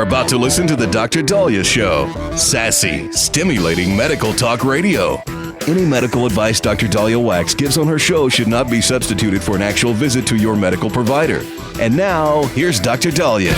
about to listen to the Dr. Daliah Show. Sassy, stimulating medical talk radio. Any medical advice Dr. Daliah Wax gives on her show should not be substituted for an actual visit to your medical provider. And now, here's Dr. Daliah.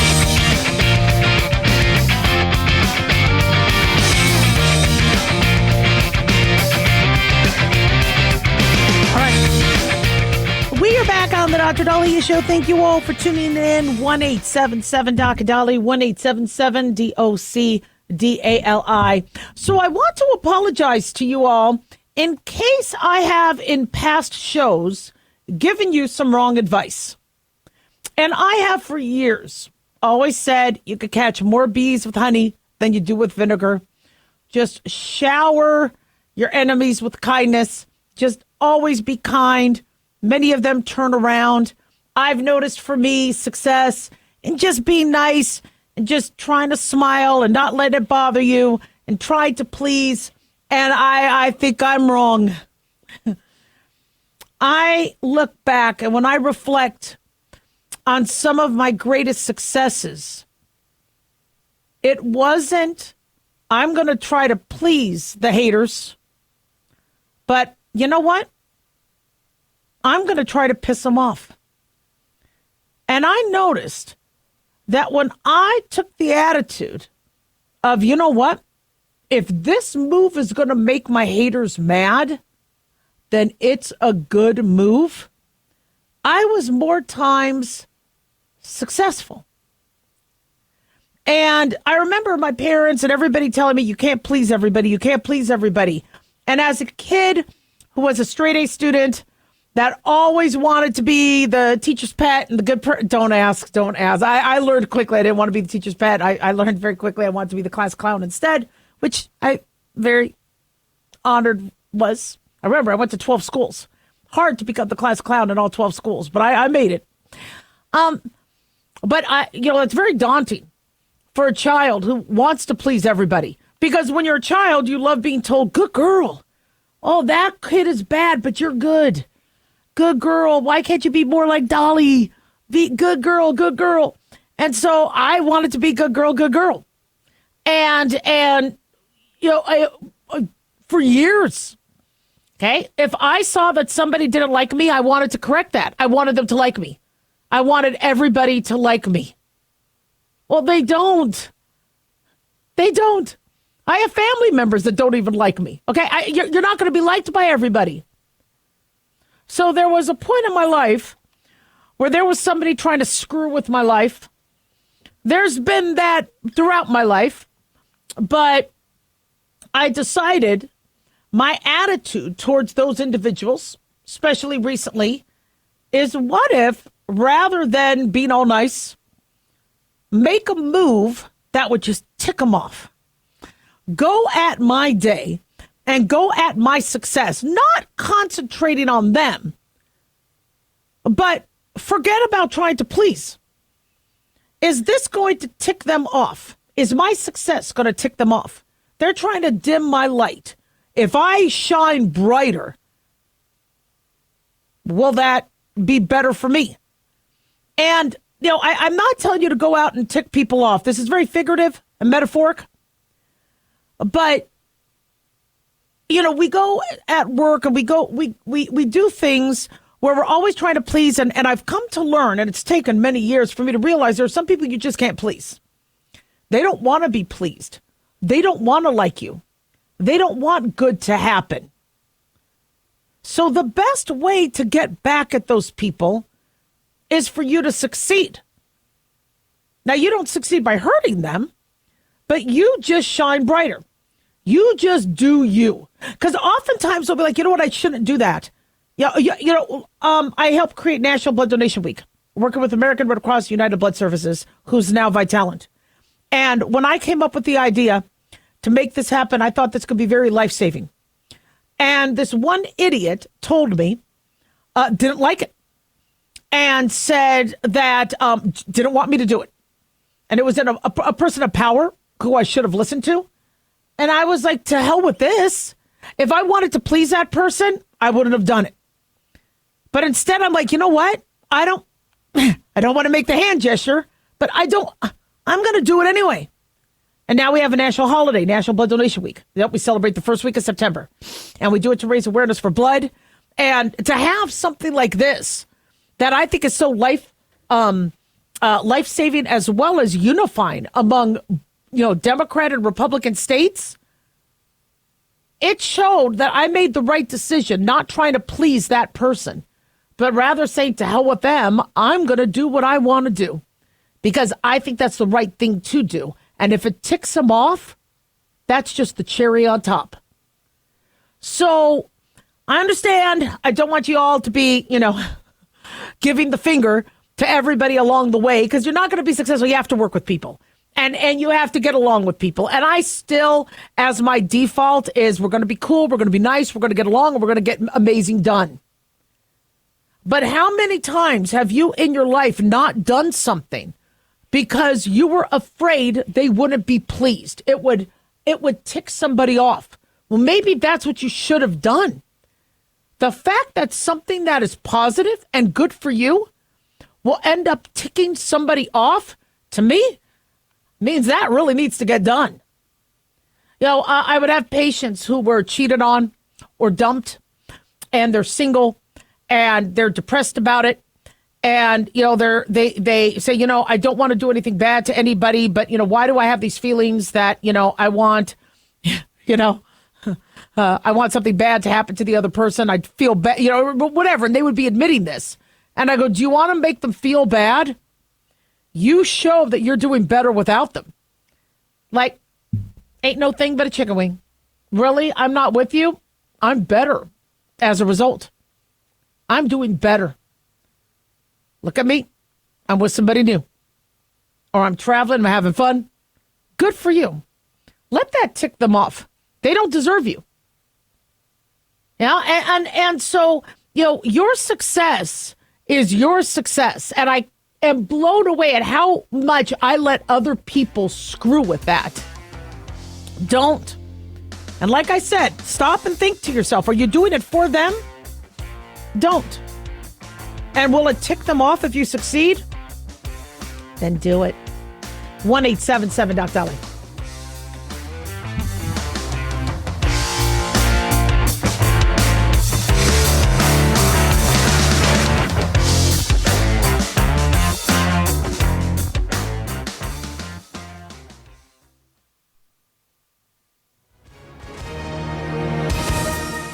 On the Dr. Daliah Show. Thank you all for tuning in. 1-877 Dr. Daliah, 1-877 DOCDALI. So I want to apologize to you all in case I have in past shows given you some wrong advice. And I have for years always said you could catch more bees with honey than you do with vinegar. Just shower your enemies with kindness. Just always be kind. Many of them turn around. I've noticed for me success in just being nice and just trying to smile and not let it bother you and try to please. And I think I'm wrong. I look back and when I reflect on some of my greatest successes, it wasn't, I'm going to try to please the haters. But you know what? I'm going to try to piss them off. And I noticed that when I took the attitude of, you know what, if this move is going to make my haters mad, then it's a good move, I was more times successful. And I remember my parents and everybody telling me, you can't please everybody, you can't please everybody. And as a kid who was a straight A student, that always wanted to be the teacher's pet and the good don't ask. I learned quickly I didn't want to be the teacher's pet. I learned very quickly I wanted to be the class clown instead, which I very honored was. I remember I went to 12 schools. Hard to become the class clown in all 12 schools, but I made it. But it's very daunting for a child who wants to please everybody. Because when you're a child, you love being told, good girl. Oh, that kid is bad, but you're good. Good girl. Why can't you be more like Dolly? Be good girl, good girl. And so I wanted to be good girl, good girl. And for years, okay, if I saw that somebody didn't like me, I wanted to correct that. I wanted them to like me. I wanted everybody to like me. Well, they don't. They don't. I have family members that don't even like me. Okay, you're not going to be liked by everybody. So there was a point in my life where there was somebody trying to screw with my life. There's been that throughout my life, but I decided my attitude towards those individuals, especially recently, is what if rather than being all nice, make a move that would just tick them off. Go at my day. And go at my success, not concentrating on them, but forget about trying to please. Is this going to tick them off? Is my success going to tick them off? They're trying to dim my light. If I shine brighter, will that be better for me? And, I'm not telling you to go out and tick people off. This is very figurative and metaphoric, but we go at work and we do things where we're always trying to please. And I've come to learn, and it's taken many years for me to realize there are some people you just can't please. They don't want to be pleased. They don't want to like you. They don't want good to happen. So the best way to get back at those people is for you to succeed. Now, you don't succeed by hurting them, but you just shine brighter. You just do you. Because oftentimes they'll be like, you know what, I shouldn't do that. I helped create National Blood Donation Week, working with American Red Cross United Blood Services, who's now Vitalant. And when I came up with the idea to make this happen, I thought this could be very life-saving. And this one idiot told me, didn't like it, and said that didn't want me to do it. And it was a person of power who I should have listened to. And I was like, to hell with this. If I wanted to please that person, I wouldn't have done it. But instead, I'm like, you know what? I don't want to make the hand gesture, but I I'm going to do it anyway. And now we have a national holiday, National Blood Donation Week. Yep, we celebrate the first week of September. And we do it to raise awareness for blood. And to have something like this that I think is so life-saving as well as unifying among, Democrat and Republican states, it showed that I made the right decision, not trying to please that person, but rather saying to hell with them, I'm going to do what I want to do because I think that's the right thing to do. And if it ticks them off, that's just the cherry on top. So I understand. I don't want you all to be, giving the finger to everybody along the way because you're not going to be successful. You have to work with people and you have to get along with people. And I still, as my default is we're going to be cool. We're going to be nice. We're going to get along and we're going to get amazing done. But how many times have you in your life not done something because you were afraid they wouldn't be pleased? It would tick somebody off. Well, maybe that's what you should have done. The fact that something that is positive and good for you will end up ticking somebody off, to me, means that really needs to get done. I would have patients who were cheated on or dumped, and they're single, and they're depressed about it. And, they say, I don't want to do anything bad to anybody, but, why do I have these feelings that, I want, I want something bad to happen to the other person. I'd feel bad, whatever. And they would be admitting this. And I go, do you want to make them feel bad? You show that you're doing better without them. Like, ain't no thing but a chicken wing. Really? I'm not with you? I'm better as a result. I'm doing better. Look at me. I'm with somebody new. Or I'm traveling, I'm having fun. Good for you. Let that tick them off. They don't deserve you. And so, your success is your success. And I am blown away at how much I let other people screw with that. Don't. And like I said, stop and think to yourself, are you doing it for them? Don't. And will it tick them off if you succeed? Then do it. 1-877-Daliah.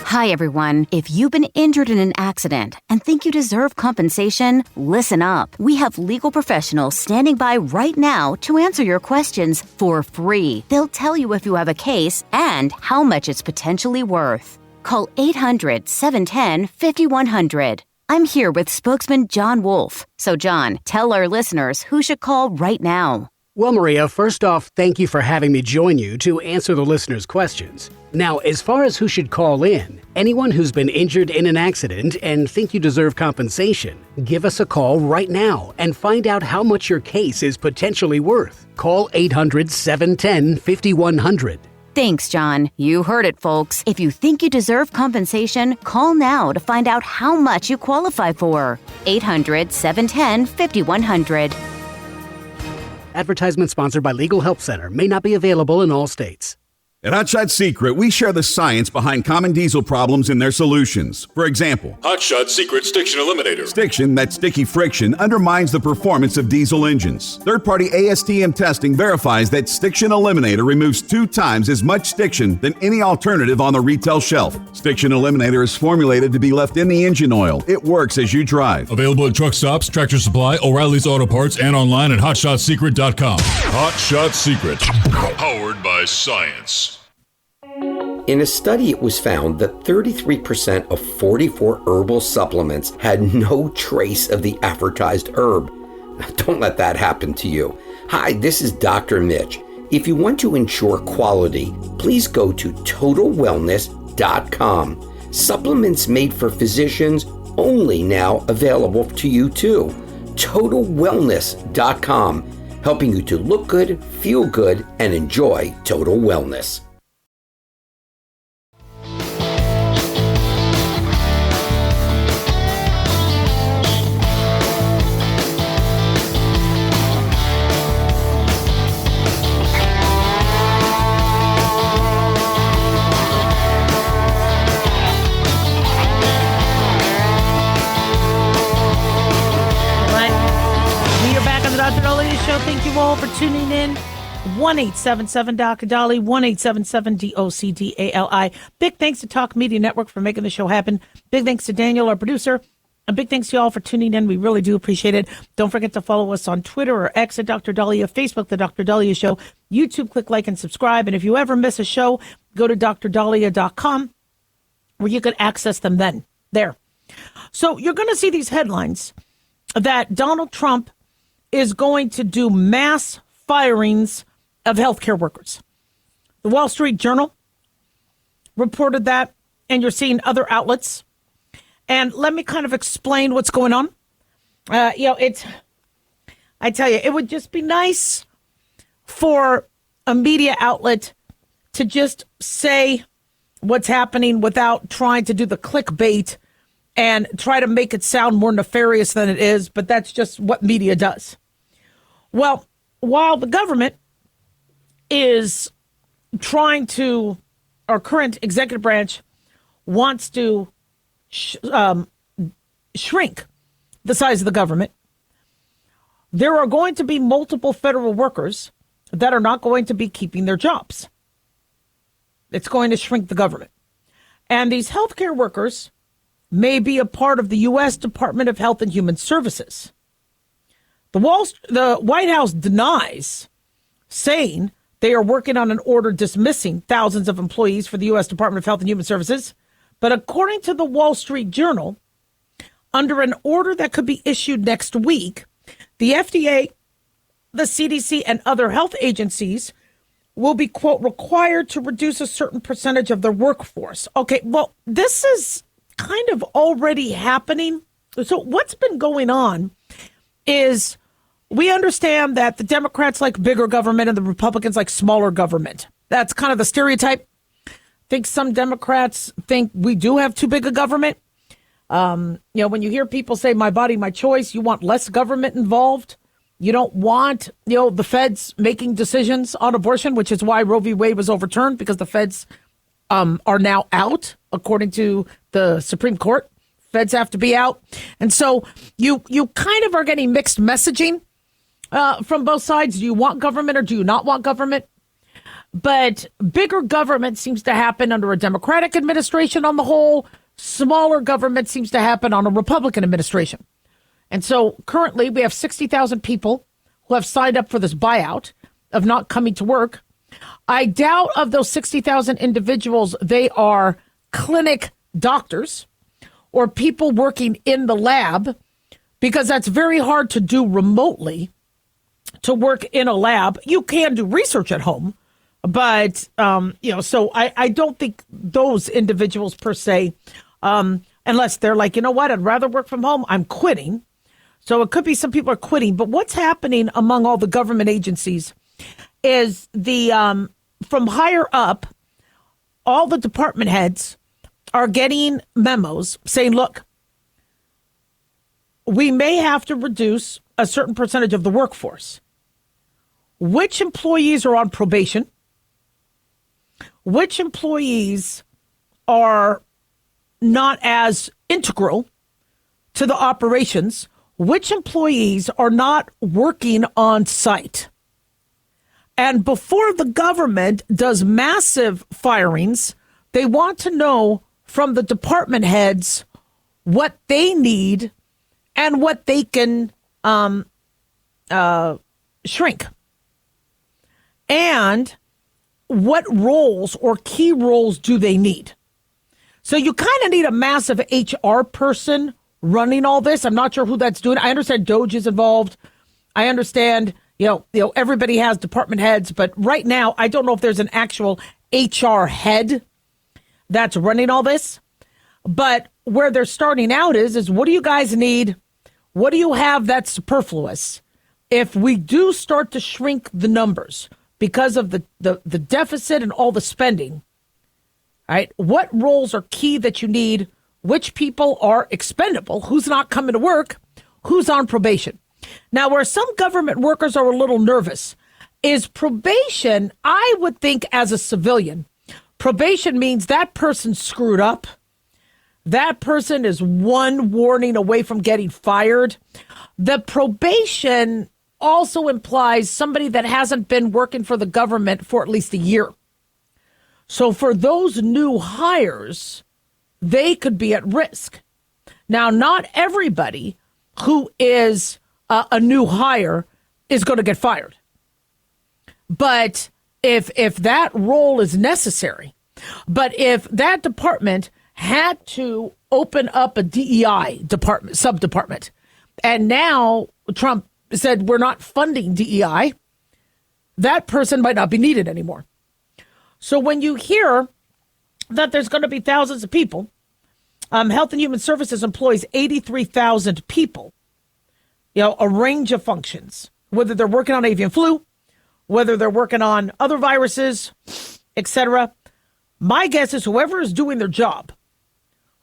Hi, everyone. If you've been injured in an accident and think you deserve compensation, listen up. We have legal professionals standing by right now to answer your questions for free. They'll tell you if you have a case and how much it's potentially worth. Call 800-710-5100. I'm here with spokesman John Wolf. So, John, tell our listeners who should call right now. Well, Maria, first off, thank you for having me join you to answer the listeners' questions. Now, as far as who should call in, anyone who's been injured in an accident and think you deserve compensation, give us a call right now and find out how much your case is potentially worth. Call 800-710-5100. Thanks, John. You heard it, folks. If you think you deserve compensation, call now to find out how much you qualify for. 800-710-5100. Advertisement sponsored by Legal Help Center. May not be available in all states. At Hot Shot Secret, we share the science behind common diesel problems and their solutions. For example, Hot Shot Secret Stiction Eliminator. Stiction, that sticky friction, undermines the performance of diesel engines. Third-party ASTM testing verifies that Stiction Eliminator removes 2 times as much stiction than any alternative on the retail shelf. Stiction Eliminator is formulated to be left in the engine oil. It works as you drive. Available at truck stops, Tractor Supply, O'Reilly's Auto Parts, and online at HotShotSecret.com. Hot Shot Secret. Powered by science. In a study, it was found that 33% of 44 herbal supplements had no trace of the advertised herb. Don't let that happen to you. Hi, this is Dr. Mitch. If you want to ensure quality, please go to TotalWellness.com. Supplements made for physicians only now available to you too. TotalWellness.com, helping you to look good, feel good, and enjoy total wellness. Thank you all for tuning in. 1-877-Dr. Dali, 1-877-DOCDALI. Big thanks to Talk Media Network for making the show happen. Big thanks to Daniel, our producer. And big thanks to you all for tuning in. We really do appreciate it. Don't forget to follow us on Twitter or X at Dr. Daliah, Facebook, The Dr. Daliah Show, YouTube, click like and subscribe. And if you ever miss a show, go to drdaliah.com where you can access them then. There. So you're going to see these headlines that Donald Trump is going to do mass firings of healthcare workers. The Wall Street Journal reported that, and you're seeing other outlets. And let me kind of explain what's going on. I tell you, it would just be nice for a media outlet to just say what's happening without trying to do the clickbait and try to make it sound more nefarious than it is. But that's just what media does. Well, while the government is trying to, our current executive branch wants to shrink the size of the government, there are going to be multiple federal workers that are not going to be keeping their jobs. It's going to shrink the government. And these healthcare workers may be a part of the U.S. Department of Health and Human Services. The White House denies, saying they are working on an order dismissing thousands of employees for the U.S. Department of Health and Human Services. But according to the Wall Street Journal, under an order that could be issued next week, the FDA, the CDC, and other health agencies will be, quote, required to reduce a certain percentage of their workforce. Okay, well, this is kind of already happening. So what's been going on is we understand that the Democrats like bigger government and the Republicans like smaller government. That's kind of the stereotype. I think some Democrats think we do have too big a government. When you hear people say my body, my choice, you want less government involved. You don't want, the feds making decisions on abortion, which is why Roe v. Wade was overturned, because the feds are now out, according to the Supreme Court. Feds have to be out. And so you kind of are getting mixed messaging from both sides. Do you want government or do you not want government? But bigger government seems to happen under a Democratic administration on the whole. Smaller government seems to happen on a Republican administration. And so currently we have 60,000 people who have signed up for this buyout of not coming to work. I doubt of those 60,000 individuals, they are clinic doctors or people working in the lab, because that's very hard to do remotely, to work in a lab. You can do research at home, but, so I don't think those individuals per se, unless they're like, you know what, I'd rather work from home, I'm quitting. So it could be some people are quitting. But what's happening among all the government agencies is from higher up, all the department heads are getting memos saying, look, we may have to reduce a certain percentage of the workforce. Which employees are on probation? Which employees are not as integral to the operations? Which employees are not working on site? And before the government does massive firings, they want to know from the department heads what they need and what they can shrink. And what roles or key roles do they need? So you kind of need a massive HR person running all this. I'm not sure who that's doing. I understand DOJ is involved. I understand, everybody has department heads, but right now I don't know if there's an actual HR head that's running all this. But where they're starting out is what do you guys need? What do you have that's superfluous? If we do start to shrink the numbers because of the deficit and all the spending, all right, what roles are key that you need? Which people are expendable? Who's not coming to work? Who's on probation? Now, where some government workers are a little nervous is probation. I would think as a civilian, probation means that person screwed up. That person is one warning away from getting fired. The probation also implies somebody that hasn't been working for the government for at least a year. So for those new hires, they could be at risk. Now, not everybody who is a new hire is going to get fired. But if that role is necessary, but if that department had to open up a DEI department, sub-department, and now Trump said we're not funding DEI, that person might not be needed anymore. So when you hear that there's going to be thousands of people, Health and Human Services employs 83,000 people, a range of functions, whether they're working on avian flu, whether they're working on other viruses, etc. My guess is whoever is doing their job,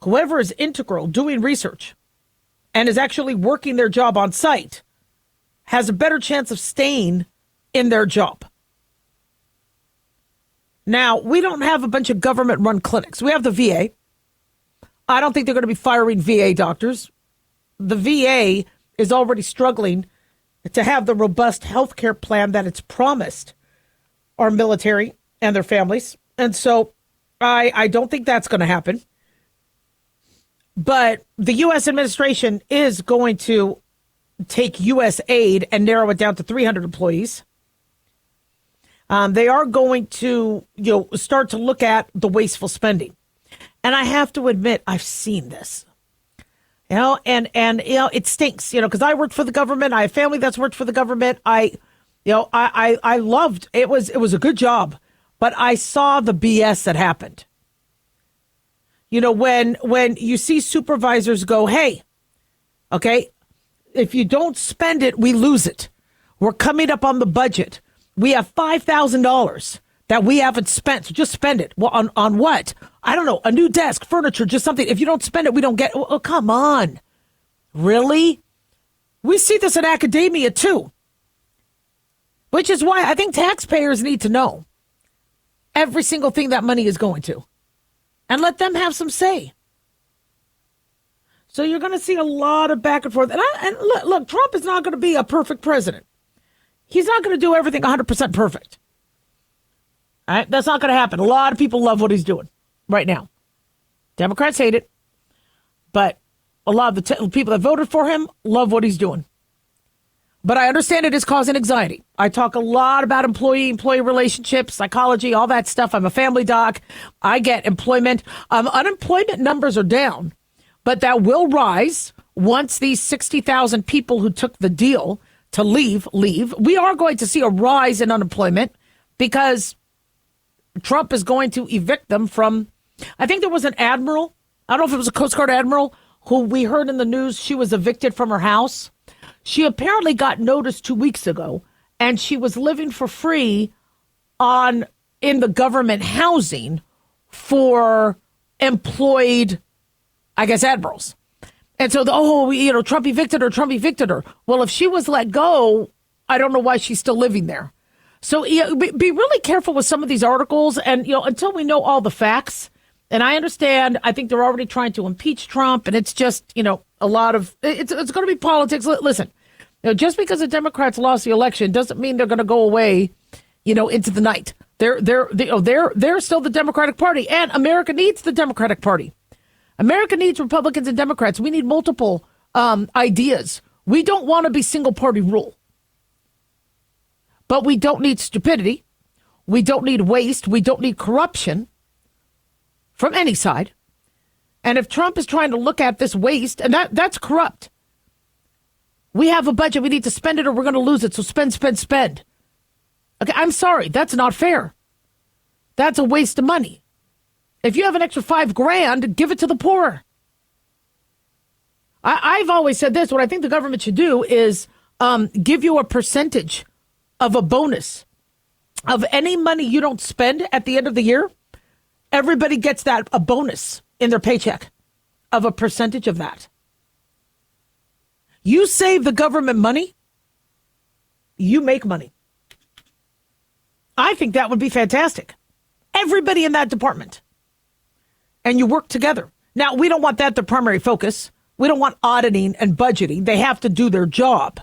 whoever is integral doing research and is actually working their job on site has a better chance of staying in their job. Now, we don't have a bunch of government-run clinics. We have the VA. I don't think they're going to be firing VA doctors. The VA is already struggling to have the robust health care plan that it's promised our military and their families. And so I don't think that's going to happen. But the U.S. administration is going to take U.S. aid and narrow it down to 300 employees. They are going to start to look at the wasteful spending. And I have to admit, I've seen this. And it stinks, because I worked for the government. I have family that's worked for the government. I loved it. It was a good job, but I saw the BS that happened. When you see supervisors go, hey, okay, if you don't spend it, we lose it. We're coming up on the budget. We have $5,000 that we haven't spent. So just spend it. Well, on what? I don't know. A new desk, furniture, just something. If you don't spend it, we don't get. Oh, come on. Really? We see this in academia too. Which is why I think taxpayers need to know every single thing that money is going to. And let them have some say. So you're going to see a lot of back and forth. And look, Trump is not going to be a perfect president. He's not going to do everything 100% perfect. All right? That's not going to happen. A lot of people love what he's doing right now. Democrats hate it. But a lot of the people that voted for him love what he's doing. But I understand it is causing anxiety. I talk a lot about employee relationships, psychology, all that stuff. I'm a family doc. I get employment. Unemployment numbers are down, but that will rise once these 60,000 people who took the deal to leave. We are going to see a rise in unemployment because Trump is going to evict them from, I think there was an admiral. I don't know if it was a Coast Guard admiral who we heard in the news she was evicted from her house. She apparently got notice 2 weeks ago, and she was living for free in the government housing for employed, I guess, admirals. And so, Trump evicted her. Well, if she was let go, I don't know why she's still living there. So be really careful with some of these articles, and until we know all the facts. And I understand. I think they're already trying to impeach Trump, and it's just a lot of it's going to be politics. Listen, just because the Democrats lost the election doesn't mean they're going to go away, into the night. They're still the Democratic Party, and America needs the Democratic Party. America needs Republicans and Democrats. We need multiple ideas. We don't want to be single party rule, but we don't need stupidity. We don't need waste. We don't need corruption from any side. And if Trump is trying to look at this waste, and that's corrupt. We have a budget. We need to spend it or we're going to lose it. So spend. Okay, I'm sorry. That's not fair. That's a waste of money. If you have an extra $5,000, give it to the poor. I've always said this. What I think the government should do is give you a percentage of a bonus of any money you don't spend at the end of the year. Everybody gets a bonus in their paycheck of a percentage of that. You save the government money, you make money. I think that would be fantastic. Everybody in that department. And you work together. Now, we don't want that the primary focus. We don't want auditing and budgeting. They have to do their job.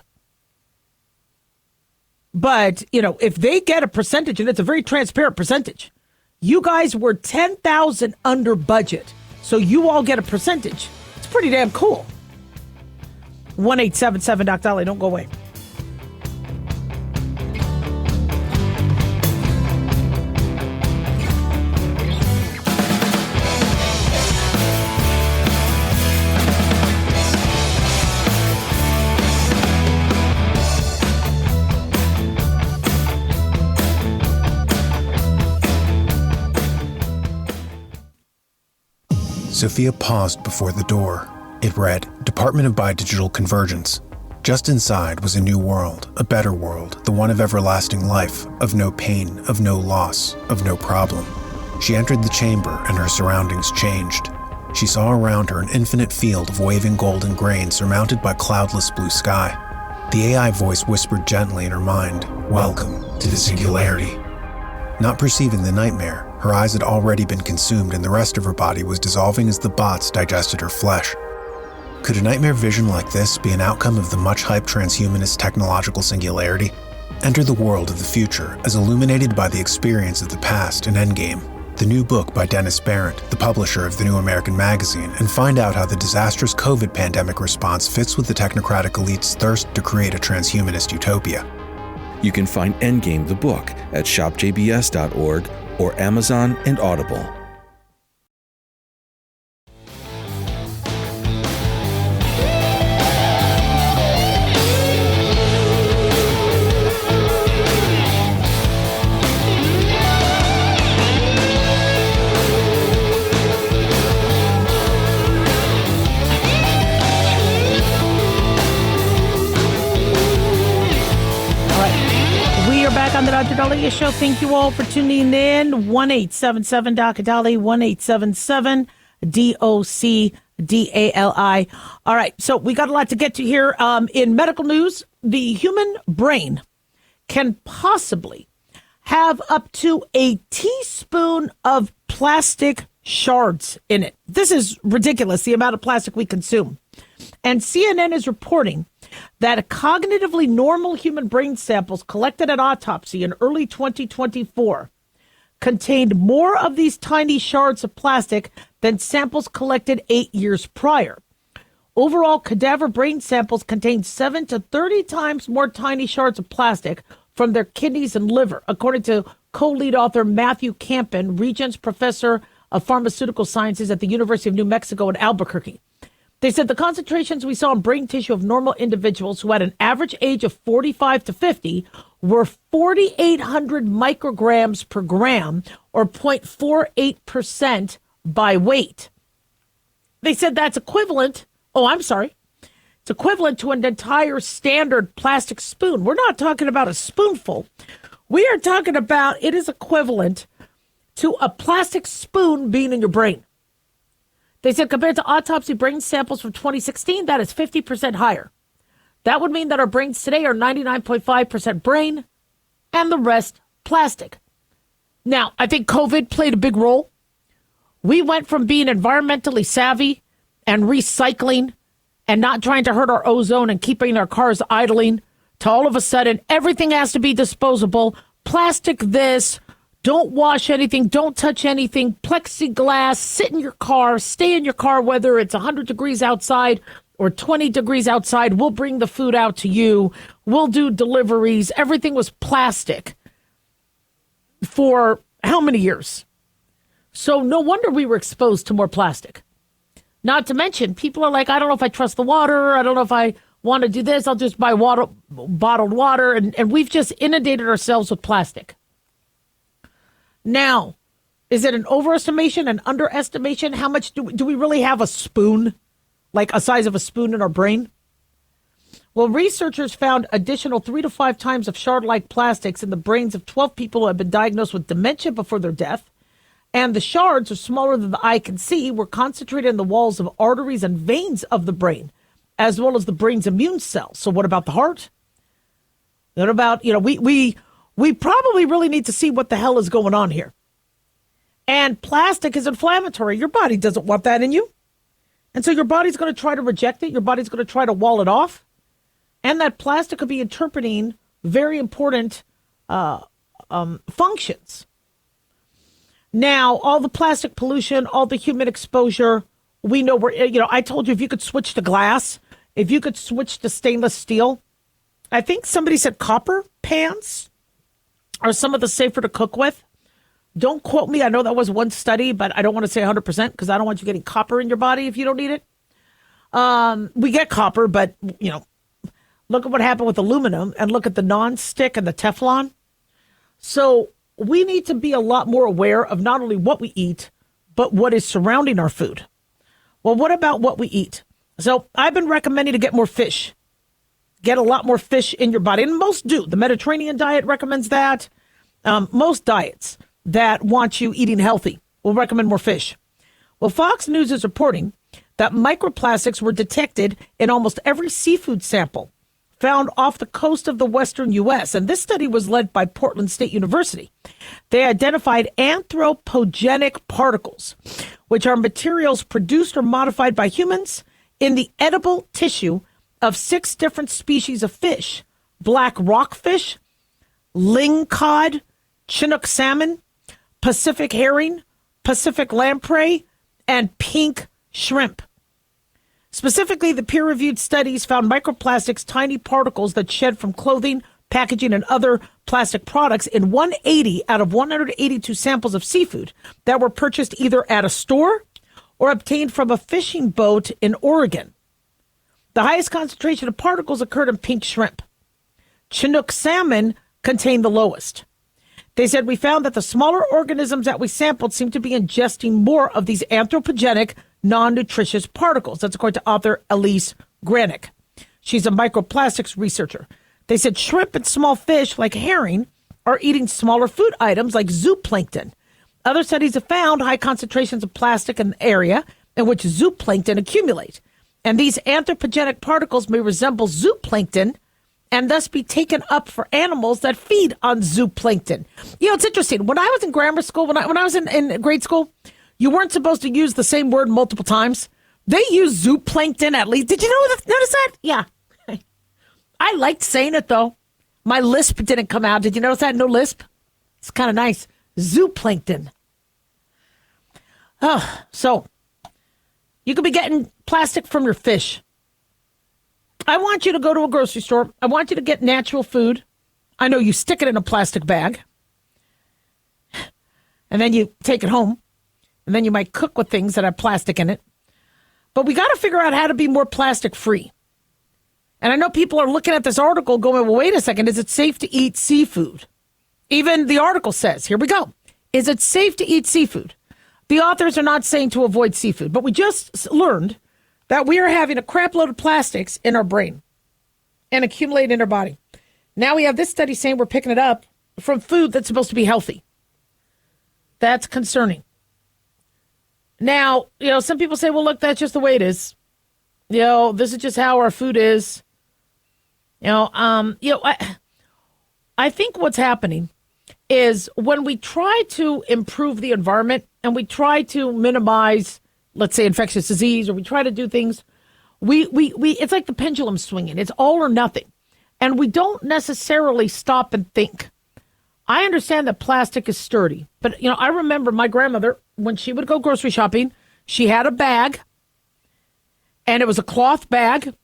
But, if they get a percentage, and it's a very transparent percentage, you guys were 10,000 under budget. So you all get a percentage. It's pretty damn cool. 1-877 Doc Daliah. Don't go away. Sophia paused before the door. It read, Department of Biodigital Convergence. Just inside was a new world, a better world, the one of everlasting life, of no pain, of no loss, of no problem. She entered the chamber and her surroundings changed. She saw around her an infinite field of waving golden grain surmounted by cloudless blue sky. The AI voice whispered gently in her mind, Welcome to the singularity. Not perceiving the nightmare, her eyes had already been consumed and the rest of her body was dissolving as the bots digested her flesh. Could a nightmare vision like this be an outcome of the much-hyped transhumanist technological singularity? Enter the world of the future as illuminated by the experience of the past in Endgame, the new book by Dennis Barrett, the publisher of the New American Magazine, and find out how the disastrous COVID pandemic response fits with the technocratic elite's thirst to create a transhumanist utopia. You can find Endgame the book at shopjbs.org or Amazon and Audible. On the Dr. Daliah Show. Thank you all for tuning in. 1-877 Dr. Daliah, 1-877 DOCDALI. All right, so we got a lot to get to here. In medical news, the human brain can possibly have up to a teaspoon of plastic shards in it. This is ridiculous, the amount of plastic we consume. And CNN is reporting that cognitively normal human brain samples collected at autopsy in early 2024 contained more of these tiny shards of plastic than samples collected 8 years prior. Overall, cadaver brain samples contained 7 to 30 times more tiny shards of plastic from their kidneys and liver, according to co-lead author Matthew Campen, Regents Professor of Pharmaceutical Sciences at the University of New Mexico in Albuquerque. They said the concentrations we saw in brain tissue of normal individuals who had an average age of 45 to 50 were 4,800 micrograms per gram, or 0.48% by weight. They said that's equivalent. It's equivalent to an entire standard plastic spoon. We're not talking about a spoonful. We are talking about it is equivalent to a plastic spoon being in your brain. They said compared to autopsy brain samples from 2016, that is 50% higher. That would mean that our brains today are 99.5% brain and the rest plastic. Now, I think COVID played a big role. We went from being environmentally savvy and recycling and not trying to hurt our ozone and keeping our cars idling to all of a sudden everything has to be disposable. Plastic this. Don't wash anything. Don't touch anything. Plexiglass. Sit in your car. Stay in your car, whether it's 100 degrees outside or 20 degrees outside. We'll bring the food out to you. We'll do deliveries. Everything was plastic for how many years? So no wonder we were exposed to more plastic. Not to mention, people are like, I don't know if I trust the water. I don't know if I want to do this. I'll just buy bottled water. And we've just inundated ourselves with plastic. Now, is it an overestimation, an underestimation? How much do we really have a spoon, like a size of a spoon in our brain? Well, researchers found additional 3 to 5 times of shard-like plastics in the brains of 12 people who had been diagnosed with dementia before their death. And the shards are smaller than the eye can see, were concentrated in the walls of arteries and veins of the brain, as well as the brain's immune cells. So what about the heart? What about, we probably really need to see what the hell is going on here. And plastic is inflammatory. Your body doesn't want that in you. And so your body's going to try to reject it. Your body's going to try to wall it off. And that plastic could be interpreting very important functions. Now, all the plastic pollution, all the human exposure, we know I told you if you could switch to glass, if you could switch to stainless steel, I think somebody said copper pans are some of the safer to cook with. Don't quote me. I know that was one study, but I don't want to say 100% because I don't want you getting copper in your body if you don't need it. We get copper, but, look at what happened with aluminum and look at the non-stick and the Teflon. So we need to be a lot more aware of not only what we eat, but what is surrounding our food. Well, what about what we eat? So I've been recommending to get more fish. Get a lot more fish in your body. And most do. The Mediterranean diet recommends that. Most diets that want you eating healthy will recommend more fish. Well, Fox News is reporting that microplastics were detected in almost every seafood sample found off the coast of the western U.S. And this study was led by Portland State University. They identified anthropogenic particles, which are materials produced or modified by humans in the edible tissue of 6 different species of fish: black rockfish, lingcod, Chinook salmon, Pacific herring, Pacific lamprey, and pink shrimp. Specifically, the peer-reviewed studies found microplastics, tiny particles that shed from clothing, packaging, and other plastic products in 180 out of 182 samples of seafood that were purchased either at a store or obtained from a fishing boat in Oregon. The highest concentration of particles occurred in pink shrimp. Chinook salmon contained the lowest. They said, we found that the smaller organisms that we sampled seem to be ingesting more of these anthropogenic, non-nutritious particles. That's according to author Elise Granick. She's a microplastics researcher. They said shrimp and small fish like herring are eating smaller food items like zooplankton. Other studies have found high concentrations of plastic in the area in which zooplankton accumulate. And these anthropogenic particles may resemble zooplankton and thus be taken up for animals that feed on zooplankton. It's interesting. When I was in grammar school, when I was in grade school, you weren't supposed to use the same word multiple times. They use zooplankton at least. Did you notice that? Yeah. I liked saying it, though. My lisp didn't come out. Did you notice that? No lisp? It's kind of nice. Zooplankton. Oh, so you could be getting plastic from your fish. I want you to go to a grocery store. I want you to get natural food. I know you stick it in a plastic bag. And then you take it home. And then you might cook with things that have plastic in it. But we got to figure out how to be more plastic free. And I know people are looking at this article going, well, wait a second. Is it safe to eat seafood? Even the article says, here we go. Is it safe to eat seafood? The authors are not saying to avoid seafood, but we just learned that we are having a crap load of plastics in our brain and accumulate in our body. Now we have this study saying we're picking it up from food that's supposed to be healthy. That's concerning. Now, some people say, well, look, that's just the way it is. This is just how our food is. I think what's happening is when we try to improve the environment and we try to minimize, let's say, infectious disease, or we try to do things, we it's like the pendulum swinging. It's all or nothing. And we don't necessarily stop and think. I understand that plastic is sturdy, but, I remember my grandmother, when she would go grocery shopping, she had a bag, and it was a cloth bag,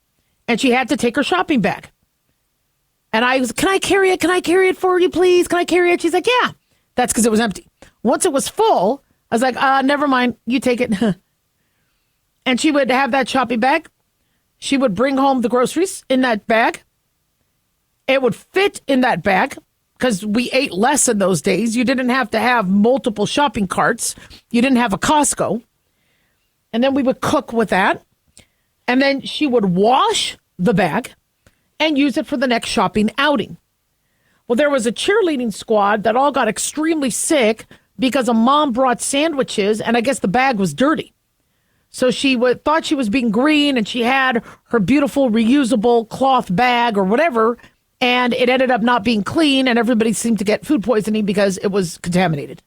and she had to take her shopping bag. And I was, can I carry it? Can I carry it for you, please? Can I carry it? She's like, yeah. That's because it was empty. Once it was full, I was like, never mind. You take it. And she would have that shopping bag. She would bring home the groceries in that bag. It would fit in that bag because we ate less in those days. You didn't have to have multiple shopping carts. You didn't have a Costco. And then we would cook with that. And then she would wash the bag and use it for the next shopping outing. Well, there was a cheerleading squad that all got extremely sick because a mom brought sandwiches, and I guess the bag was dirty. So she thought she was being green, and she had her beautiful reusable cloth bag or whatever, and it ended up not being clean, and everybody seemed to get food poisoning because it was contaminated.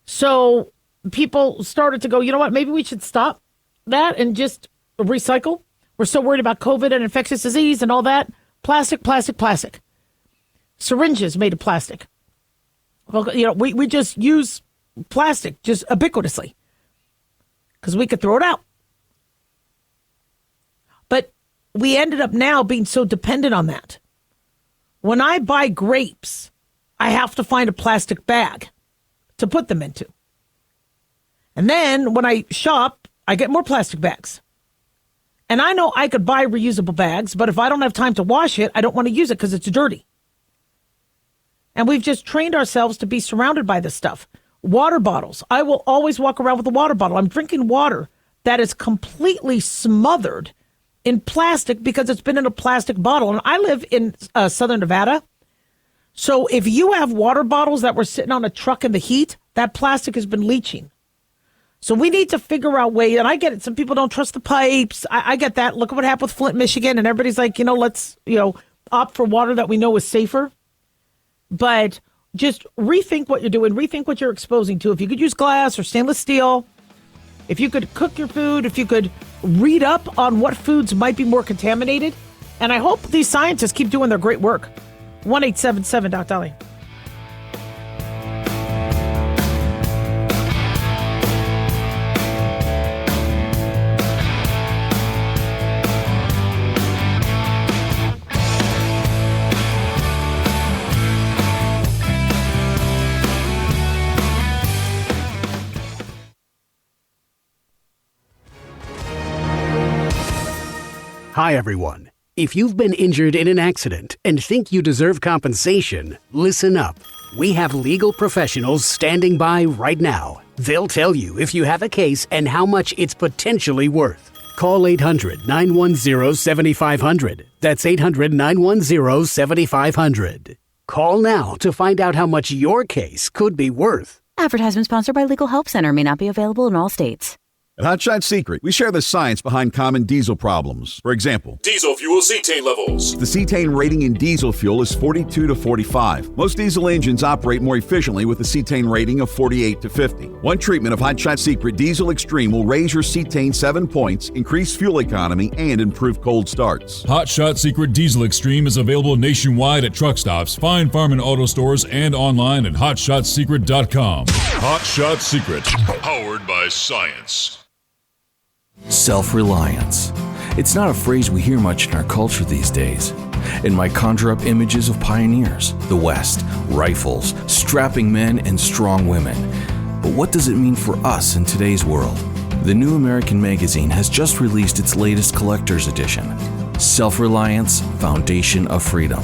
So people started to go, you know what, maybe we should stop that and just recycle. We're so worried about COVID and infectious disease and all that. Plastic, plastic, plastic. syringes made of plastic. Well, we just use plastic just ubiquitously because we could throw it out. But we ended up now being so dependent on that. When I buy grapes, I have to find a plastic bag to put them into. And then when I shop, I get more plastic bags. And I know I could buy reusable bags, but if I don't have time to wash it, I don't want to use it because it's dirty. And we've just trained ourselves to be surrounded by this stuff. Water bottles. I will always walk around with a water bottle. I'm drinking water that is completely smothered in plastic because it's been in a plastic bottle. And I live in Southern Nevada. So if you have water bottles that were sitting on a truck in the heat, that plastic has been leaching. So we need to figure out ways, and I get it. Some people don't trust the pipes. I get that. Look at what happened with Flint, Michigan, and everybody's like, let's, opt for water that we know is safer. But just rethink what you're doing. Rethink what you're exposing to. If you could use glass or stainless steel, if you could cook your food, if you could read up on what foods might be more contaminated. And I hope these scientists keep doing their great work. 1-877-Daliah. Hi, everyone. If you've been injured in an accident and think you deserve compensation, listen up. We have legal professionals standing by right now. They'll tell you if you have a case and how much it's potentially worth. Call 800-910-7500. That's 800-910-7500. Call now to find out how much your case could be worth. Advertisement sponsored by Legal Help Center. May not be available in all states. At Hot Shot Secret, we share the science behind common diesel problems. For example, Diesel fuel cetane levels. the cetane rating in diesel fuel is 42 to 45. Most diesel engines operate more efficiently with a cetane rating of 48 to 50. One treatment of Hot Shot Secret Diesel Extreme will raise your cetane 7 points, increase fuel economy, and improve cold starts. Hot Shot Secret Diesel Extreme is available nationwide at truck stops, fine farm and auto stores, and online at hotshotsecret.com. Hot Shot Secret, powered by science. Self-reliance. It's not a phrase we hear much in our culture these days. It might conjure up images of pioneers, the West, rifles, strapping men, and strong women. But what does it mean for us in today's world? The New American Magazine has just released its latest collector's edition, Self-Reliance, Foundation of Freedom.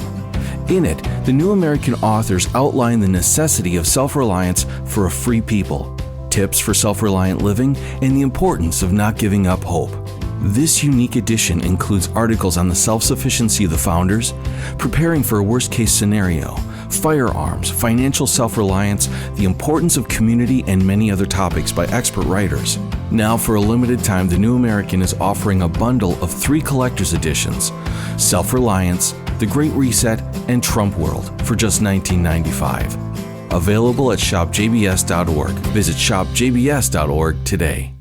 In it, the New American authors outline the necessity of self-reliance for a free people, tips for self-reliant living, and the importance of not giving up hope. This unique edition includes articles on the self-sufficiency of the founders, preparing for a worst-case scenario, firearms, financial self-reliance, the importance of community, and many other topics by expert writers. Now, for a limited time, the New American is offering a bundle of 3 collector's editions, Self-Reliance, The Great Reset, and Trump World, for just $19.95. Available at shopjbs.org. Visit shopjbs.org today.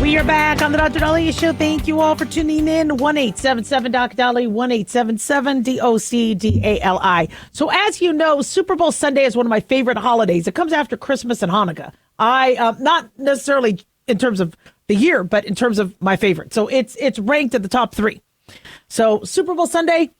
We are back on the Dr. Daliah Show. Thank you all for tuning in. 1-877-Dr. 1-877-DOC-DALI. So as you know, Super Bowl Sunday is one of my favorite holidays. It comes after Christmas and Hanukkah. Not necessarily in terms of the year, but in terms of my favorite. So it's ranked at the top 3. So Super Bowl Sunday,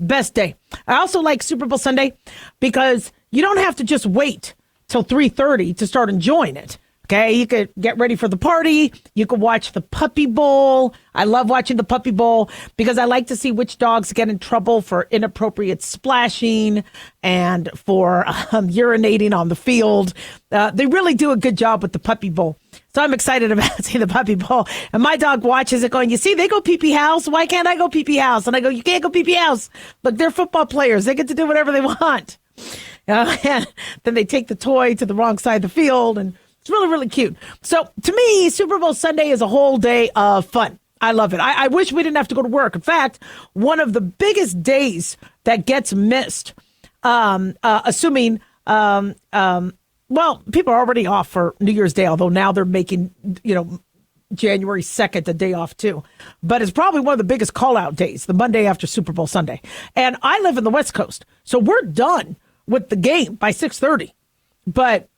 best day. I also like Super Bowl Sunday because you don't have to just wait till 3:30 to start enjoying it. Okay, you could get ready for the party. You could watch the Puppy Bowl. I love watching the Puppy Bowl because I like to see which dogs get in trouble for inappropriate splashing and for urinating on the field. They really do a good job with the Puppy Bowl. So I'm excited about seeing the Puppy Bowl. And my dog watches it going, you see, they go pee-pee house. Why can't I go pee-pee house? And I go, you can't go pee-pee house. Look, they're football players. They get to do whatever they want. And then they take the toy to the wrong side of the field, and it's really, really cute. So to me, Super Bowl Sunday is a whole day of fun. I love it. I wish we didn't have to go to work. In fact, one of the biggest days that gets missed, assuming, well, people are already off for New Year's Day, although now they're making, January 2nd, the day off too. But it's probably one of the biggest call out days, the Monday after Super Bowl Sunday. And I live in the West Coast, so we're done with the game by 6:30. But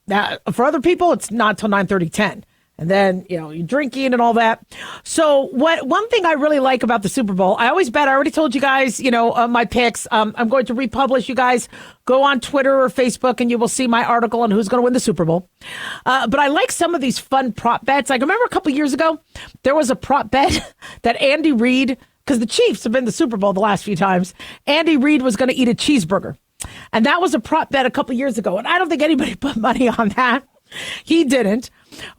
for other people, it's not till 9:30, 10. And then, you're drinking and all that. So one thing I really like about the Super Bowl, I always bet, I already told you guys, my picks. I'm going to republish. You guys go on Twitter or Facebook and you will see my article on who's going to win the Super Bowl. But I like some of these fun prop bets. Like, I remember a couple years ago, there was a prop bet that Andy Reid, because the Chiefs have been the Super Bowl the last few times, Andy Reid was going to eat a cheeseburger. And that was a prop bet a couple years ago. And I don't think anybody put money on that. He didn't.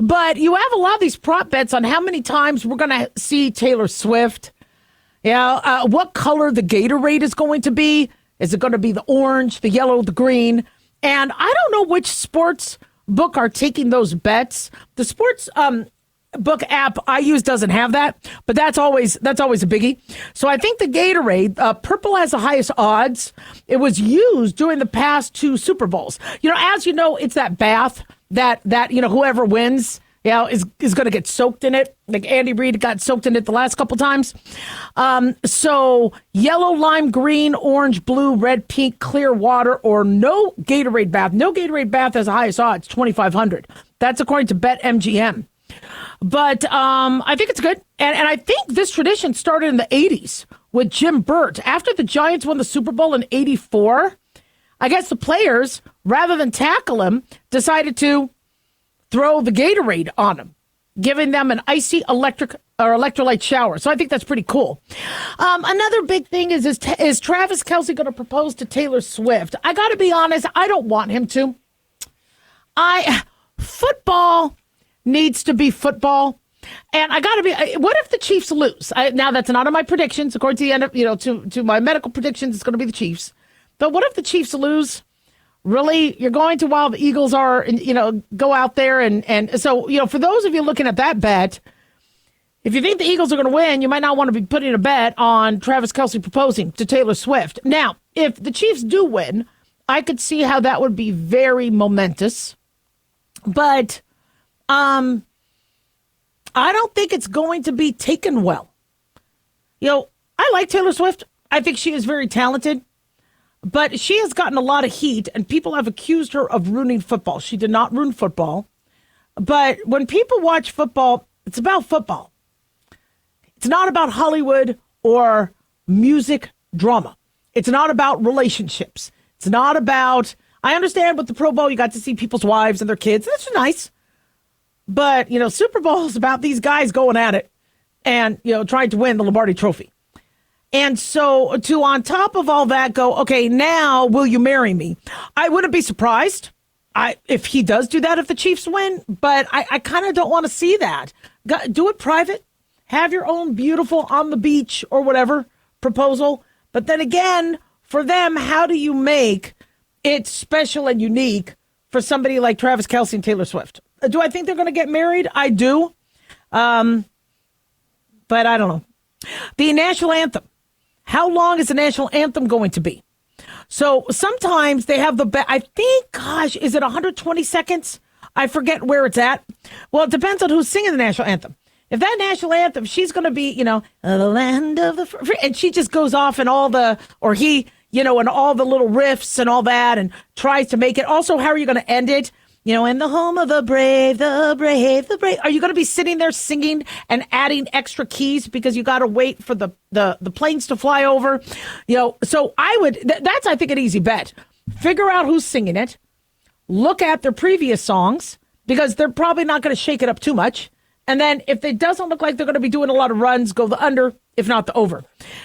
But you have a lot of these prop bets on how many times we're going to see Taylor Swift. What color the Gatorade is going to be. Is it going to be the orange, the yellow, the green? And I don't know which sports book are taking those bets. The sports book app I use doesn't have that, but that's always a biggie. So I think the Gatorade, purple has the highest odds. It was used during the past 2 Super Bowls. As you know, it's that bath that whoever wins, is going to get soaked in it. Like Andy Reid got soaked in it the last couple times. So yellow, lime, green, orange, blue, red, pink, clear water, or no Gatorade bath. No Gatorade bath has the highest odds, 2,500. That's according to BetMGM. But I think it's good. And I think this tradition started in the 80s with Jim Burt. After the Giants won the Super Bowl in 84, I guess the players, rather than tackle him, decided to throw the Gatorade on him, giving them an icy electrolyte shower. So I think that's pretty cool. Another big thing is Travis Kelce going to propose to Taylor Swift? I got to be honest, I don't want him to. Football needs to be football. And I got to be, what if the Chiefs lose? Now, that's not in my predictions. According to the end of, to my medical predictions, it's going to be the Chiefs. But what if the Chiefs lose? Really? You're going to, while the Eagles are, go out there. And so, for those of you looking at that bet, if you think the Eagles are going to win, you might not want to be putting a bet on Travis Kelce proposing to Taylor Swift. Now, if the Chiefs do win, I could see how that would be very momentous. But I don't think it's going to be taken well. I like Taylor Swift. I think she is very talented. But she has gotten a lot of heat, and people have accused her of ruining football. She did not ruin football. But when people watch football, it's about football. It's not about Hollywood or music drama. It's not about relationships. It's not about, I understand with the Pro Bowl, you got to see people's wives and their kids. That's nice. But, Super Bowl is about these guys going at it and, trying to win the Lombardi Trophy. And so to, on top of all that, go, okay, now will you marry me? I wouldn't be surprised if he does do that if the Chiefs win, but I kind of don't want to see that. Do it private. Have your own beautiful on the beach or whatever proposal. But then again, for them, how do you make it special and unique for somebody like Travis Kelce and Taylor Swift? Do I think they're going to get married? I do. But I don't know. The national anthem. How long is the national anthem going to be? So sometimes they have I think, gosh, is it 120 seconds? I forget where it's at. Well, it depends on who's singing the national anthem. If that national anthem, she's going to be, the land of the free, and she just goes off and he, and all the little riffs and all that and tries to make it. Also, how are you going to end it? In the home of the brave, the brave, the brave. Are you going to be sitting there singing and adding extra keys because you got to wait for the planes to fly over? So I would, that's, I think, an easy bet. Figure out who's singing it. Look at their previous songs because they're probably not going to shake it up too much. And then if it doesn't look like they're going to be doing a lot of runs, go the under, if not the over.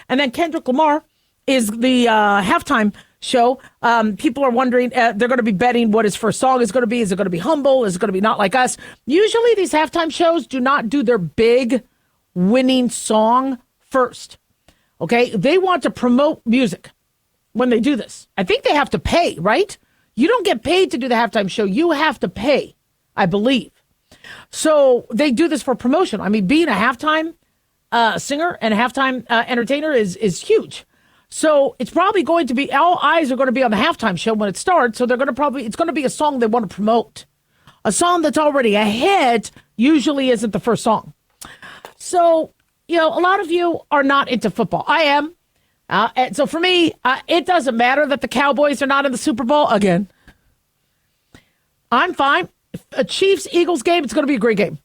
And then Kendrick Lamar is the halftime show. People are wondering, they're going to be betting what his first song is going to be. Is it going to be Humble? Is it going to be Not Like Us? Usually these halftime shows do not do their big winning song first. Okay? They want to promote music when they do this. I think they have to pay, right? You don't get paid to do the halftime show. You have to pay, I believe. So they do this for promotion. I mean, being a halftime singer and halftime entertainer is huge. So it's probably going to be, all eyes are going to be on the halftime show when it starts. So it's going to be a song they want to promote. A song that's already a hit usually isn't the first song. So, a lot of you are not into football. I am. And so for me, it doesn't matter that the Cowboys are not in the Super Bowl again. I'm fine. A Chiefs-Eagles game, it's going to be a great game.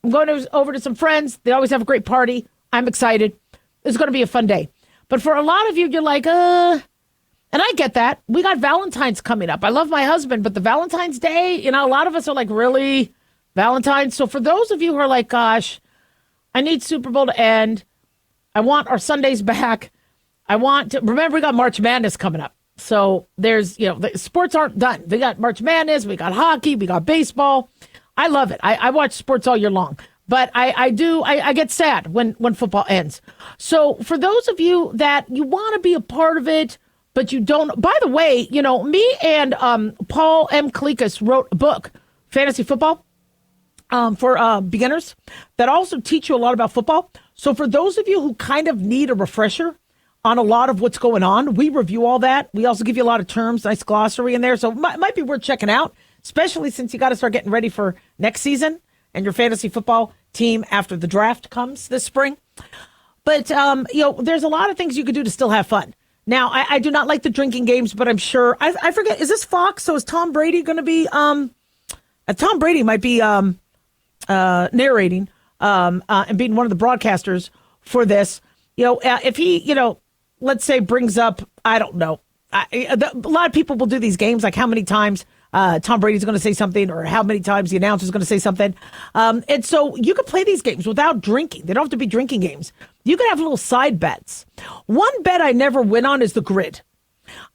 I'm going over to some friends. They always have a great party. I'm excited. It's going to be a fun day. But for a lot of you, you're like, and I get that. We got Valentine's coming up. I love my husband, but the Valentine's Day, a lot of us are like, really? Valentine's? So for those of you who are like, gosh, I need Super Bowl to end. I want our Sundays back. Remember, we got March Madness coming up. So there's, the sports aren't done. They got March Madness, we got hockey, we got baseball. I love it. I watch sports all year long. But I get sad when football ends. So for those of you that you want to be a part of it, but you don't, by the way, me and Paul M. Kalikas wrote a book, Fantasy Football, for beginners that also teach you a lot about football. So for those of you who kind of need a refresher on a lot of what's going on, we review all that. We also give you a lot of terms, nice glossary in there. So it might be worth checking out, especially since you got to start getting ready for next season and your fantasy football team after the draft comes this spring. But, there's a lot of things you could do to still have fun. Now, I do not like the drinking games, but I'm sure, I forget, is this Fox? So is Tom Brady going to be, Tom Brady might be narrating and being one of the broadcasters for this. If he, let's say brings up, I don't know, a lot of people will do these games, like how many times Tom Brady's going to say something or how many times the announcer's going to say something. And so you can play these games without drinking. They don't have to be drinking games. You can have little side bets. One bet I never went on is the grid.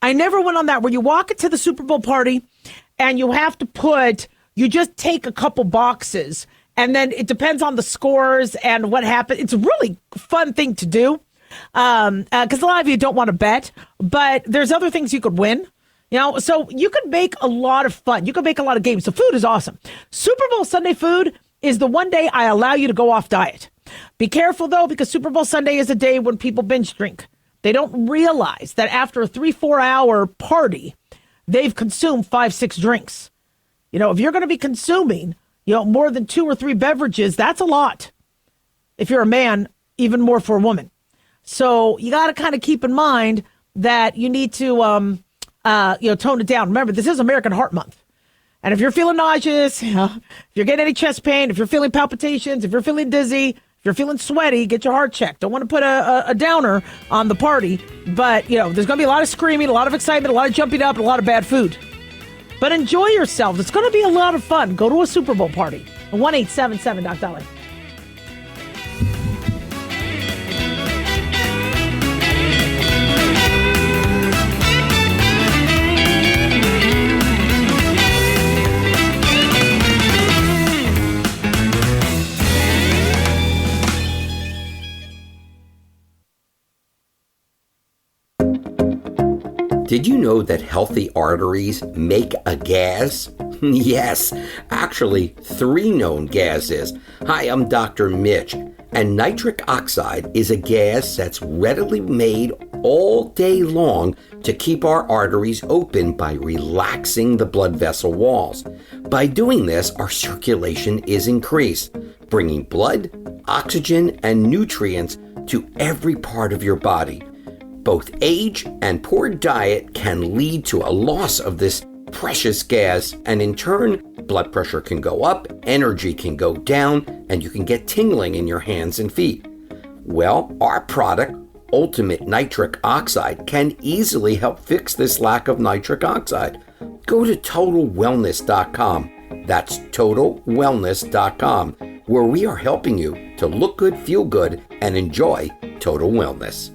I never went on that where you walk into the Super Bowl party and you have to you just take a couple boxes and then it depends on the scores and what happened. It's a really fun thing to do because a lot of you don't want to bet, but there's other things you could win. So you could make a lot of fun. You could make a lot of games. The food is awesome. Super Bowl Sunday food is the one day I allow you to go off diet. Be careful, though, because Super Bowl Sunday is a day when people binge drink. They don't realize that after a 3-4 hour party, they've consumed 5-6 drinks. If you're going to be consuming, more than 2 or 3 beverages, that's a lot. If you're a man, even more for a woman. So you got to kind of keep in mind that you need to, tone it down. Remember, this is American Heart Month. And if you're feeling nauseous, if you're getting any chest pain, if you're feeling palpitations, if you're feeling dizzy, if you're feeling sweaty, get your heart checked. Don't want to put a downer on the party. But, there's going to be a lot of screaming, a lot of excitement, a lot of jumping up, and a lot of bad food. But enjoy yourselves. It's going to be a lot of fun. Go to a Super Bowl party. 1-877-Daliah. Did you know that healthy arteries make a gas? Yes, actually 3 known gases. Hi, I'm Dr. Mitch, and nitric oxide is a gas that's readily made all day long to keep our arteries open by relaxing the blood vessel walls. By doing this, our circulation is increased, bringing blood, oxygen, and nutrients to every part of your body. Both age and poor diet can lead to a loss of this precious gas, and in turn, blood pressure can go up, energy can go down, and you can get tingling in your hands and feet. Well, our product, Ultimate Nitric Oxide, can easily help fix this lack of nitric oxide. Go to TotalWellness.com. That's TotalWellness.com, where we are helping you to look good, feel good, and enjoy total wellness.